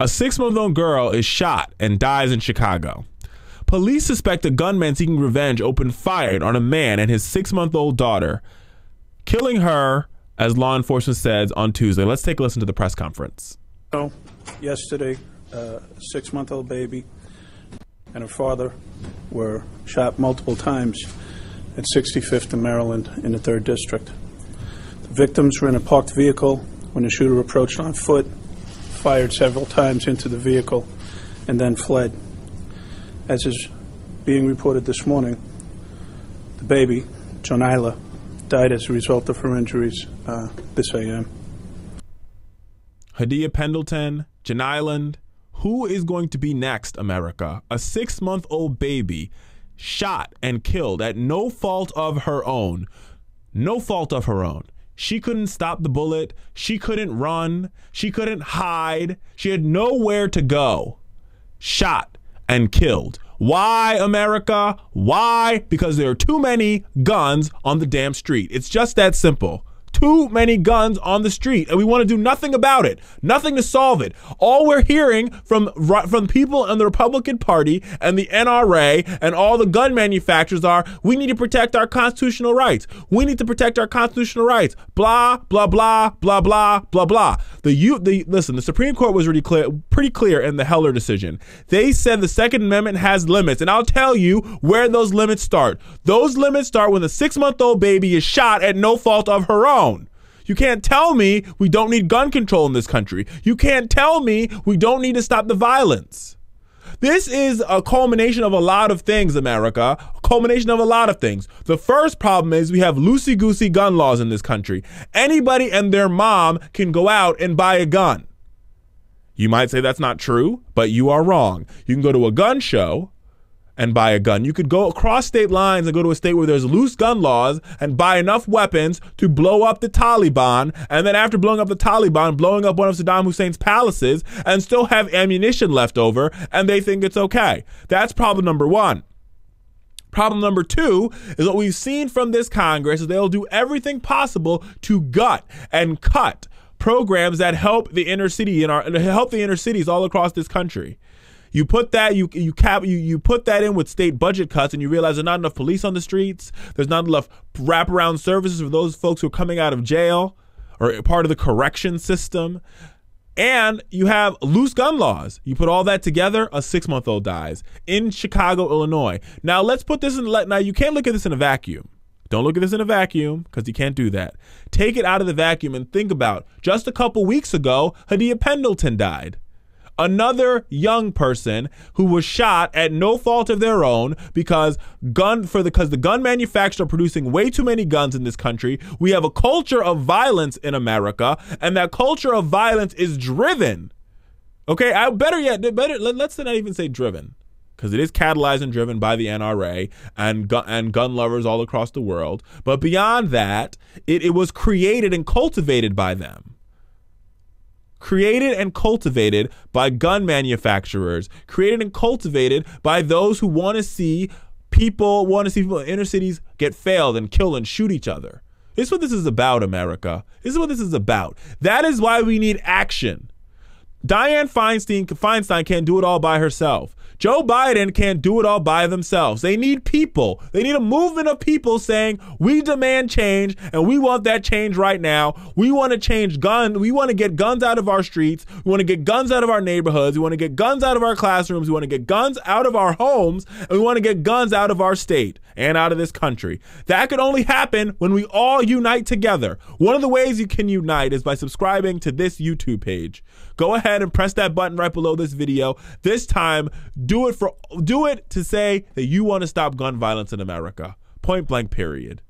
A 6-month-old girl is shot and dies in Chicago. Police suspect a gunman seeking revenge opened fire on a man and his 6-month-old daughter, killing her, as law enforcement says on Tuesday. Let's take a listen to the press conference. Yesterday, a 6-month-old baby and her father were shot multiple times at 65th and Maryland in the 3rd District. The victims were in a parked vehicle when the shooter approached on foot, fired several times into the vehicle, and then fled. As is being reported this morning, the baby, Jonila, died as a result of her injuries this a.m. Hadia Pendleton, Jonila, who is going to be next, America? A 6-month-old baby shot and killed at no fault of her own. No fault of her own. She couldn't stop the bullet. She couldn't run. She couldn't hide. She had nowhere to go. Shot and killed. Why, America? Why? Because there are too many guns on the damn street. It's just that simple. Too many guns on the street, and we want to do nothing about it, nothing to solve it. All we're hearing from people in the Republican Party and the NRA and all the gun manufacturers are, we need to protect our constitutional rights. We need to protect our constitutional rights. Blah, blah, blah, blah, blah, blah, blah. Listen, the Supreme Court was pretty clear in the Heller decision. They said the Second Amendment has limits, and I'll tell you where those limits start. Those limits start when the 6-month-old baby is shot at no fault of her own. You can't tell me we don't need gun control in this country. You can't tell me we don't need to stop the violence. This is a culmination of a lot of things, America. A culmination of a lot of things. The first problem is we have loosey-goosey gun laws in this country. Anybody and their mom can go out and buy a gun. You might say that's not true, but you are wrong. You can go to a gun show and buy a gun. You could go across state lines and go to a state where there's loose gun laws and buy enough weapons to blow up the Taliban, and then after blowing up the Taliban, blowing up one of Saddam Hussein's palaces and still have ammunition left over, and they think it's okay. That's problem number one. Problem number two is what we've seen from this Congress is they'll do everything possible to gut and cut programs that help the inner city help the inner cities all across this country. You put that you put that in with state budget cuts, and you realize there's not enough police on the streets. There's not enough wraparound services for those folks who are coming out of jail or part of the correction system. And you have loose gun laws. You put all that together, a 6-month-old dies in Chicago, Illinois. Now let's put this now you can't look at this in a vacuum. Don't look at this in a vacuum, because you can't do that. Take it out of the vacuum and think about just a couple weeks ago, Hadia Pendleton died. Another young person who was shot at no fault of their own because the gun manufacturers are producing way too many guns in this country. We have a culture of violence in America, and that culture of violence is driven. Okay, let's not even say driven, because it is catalyzed and driven by the NRA and gun lovers all across the world. But beyond that, it was created and cultivated by them. Created and cultivated by gun manufacturers, created and cultivated by those who want to see people in inner cities get failed and kill and shoot each other. This is what this is about, America. This is what this is about. That is why we need action. Dianne Feinstein can't do it all by herself. Joe Biden can't do it all by themselves. They need people. They need a movement of people saying, we demand change, and we want that change right now. We want to change guns. We want to get guns out of our streets. We want to get guns out of our neighborhoods. We want to get guns out of our classrooms. We want to get guns out of our homes, and we want to get guns out of our state and out of this country. That could only happen when we all unite together. One of the ways you can unite is by subscribing to this YouTube page. Go ahead and press that button right below this video. This time, do it to say that you want to stop gun violence in America. Point blank, period.